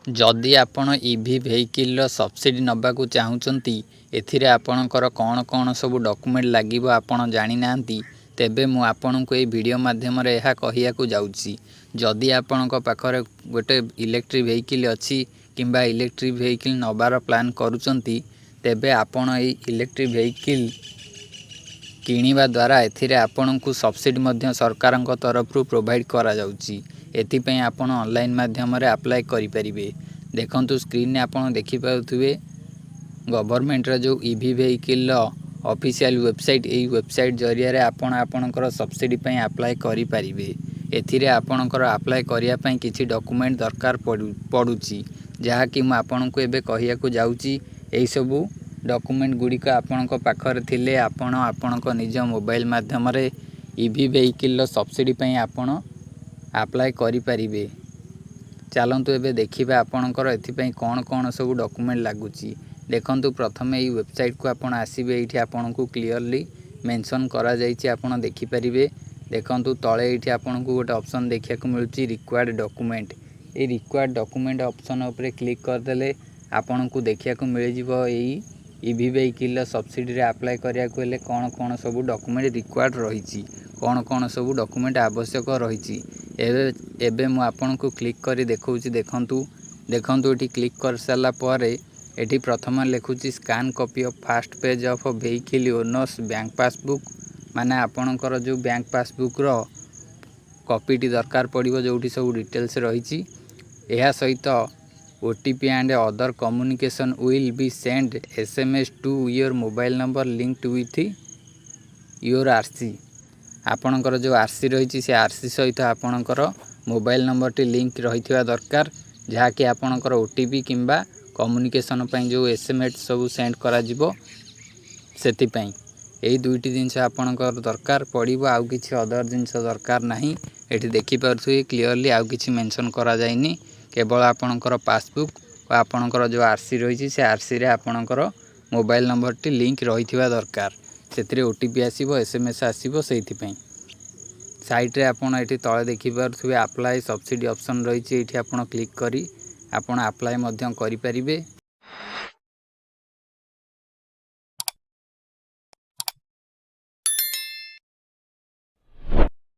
जदि आपण EV vehicle subsidy नबाकू चाहूँगी एथिरे आपणकर कौन कौन सब डॉक्यूमेंट लागिबो आपण जानि नांती तेबे मु आपन को ए वीडियो माध्यम रे एहा कहिया को जाउची। जदि आपणक पाखरे गोटे इलेक्ट्रिक वेहिकल अछि किंबा इलेक्ट्रिक वेहिकल नबार प्लान करूचंती तेबे आपण ए इलेक्ट्रिक वेहिकल किनिबा द्वारा एथिरे आपणकू सब्सिडी मध्य सरकारक तरफ प्रोवाइड करा जाउची। एथिपई आपण ऑनलाइन माध्यम रे अप्लाई करि परिबे। देखंतु स्क्रीन ने आपण देखि पाउथुबे गवर्नमेंट रा जो ईवी वेहिकल ऑफिशियल वेबसाइट एई वेबसाइट जरिया रे आपण आपणकर सब्सिडी पई अप्लाई करि परिबे। एथिरे आपणकर अप्लाई करिया पई किछि डॉक्यूमेंट दरकार पडुची जहा कि म आपणको एबे कहिया को जाउची। एई सबु डॉक्यूमेंट गुडी का आपणको पाखर थिले आपण आपणको निज मोबाइल माध्यम रे ईवी वेहिकल सब्सिडी पई आपण अप्लाई करि परिबे। चलंतु एबे देखिबा आपणकर एथिपई कोन कोन सब डॉक्यूमेंट लागुची। देखंतु प्रथमे एई वेबसाइट को आपण आसीबे। एठी आपणको क्लियरली मेंशन करा जाईची आपण देखि परिबे। देखंतु तळे एठी आपणको गोटे ऑप्शन देखिया को मिलुची रिक्वायर्ड डॉक्यूमेंट। ए रिक्वायर्ड डॉक्यूमेंट ऑप्शन ऊपर क्लिक कर देले आपणको देखिया को मिल जिवो एई ईवी वेहिकल सब्सिडी रे अप्लाई करिया को हेले कोन कोन सब डॉक्यूमेंट रिक्वायर्ड रहिची कोन कोन सब डॉक्यूमेंट आवश्यक रहिची। एबे मु आपनको क्लिक करी देखौची। देखंतु एठी क्लिक कर साला परे एठी प्रथम लिखुची scan copy of first page of vehicle owners bank passbook माने आपणकर जो बैंक पासबुक रो कॉपीटी दरकार पड़िबो जोठी सब डिटेल्स रहिची। एहा सहित OTP and other communication will be send SMS to your mobile number linked with your RC. आपणकर जो आरसी रही से आरसी सहित आपणकर मोबाइल नंबर टी लिंक रही दरकार जहाँ कि आपणकर ओटीपी किंबा कम्युनिकेशन पई जो एसएमएस सब सेंड करा जिवो सेतिपई एई दुईटी जिनस आपणकर दरकार पड़िबो। आउ किछि अदर जिनस दरकार नाही। एठी देखि पारथुई क्लियरली आउ किछि मेंशन करा जायनी केवल आपणकर पासबुक और आपणकर जो आरसी रही से आरसी रे आपणकर मोबाइल नंबर टी लिंक रही दरकार। सेतिरे ओटीपी आसीबो एसएमएस आसीबो सेहिथिपई साइट रे आपण एठी तळे देखि पारथुबे अप्लाई सब्सिडी ऑप्शन रही एठी आपण क्लिक करी आपण अप्लाई मध्यम करि परिबे।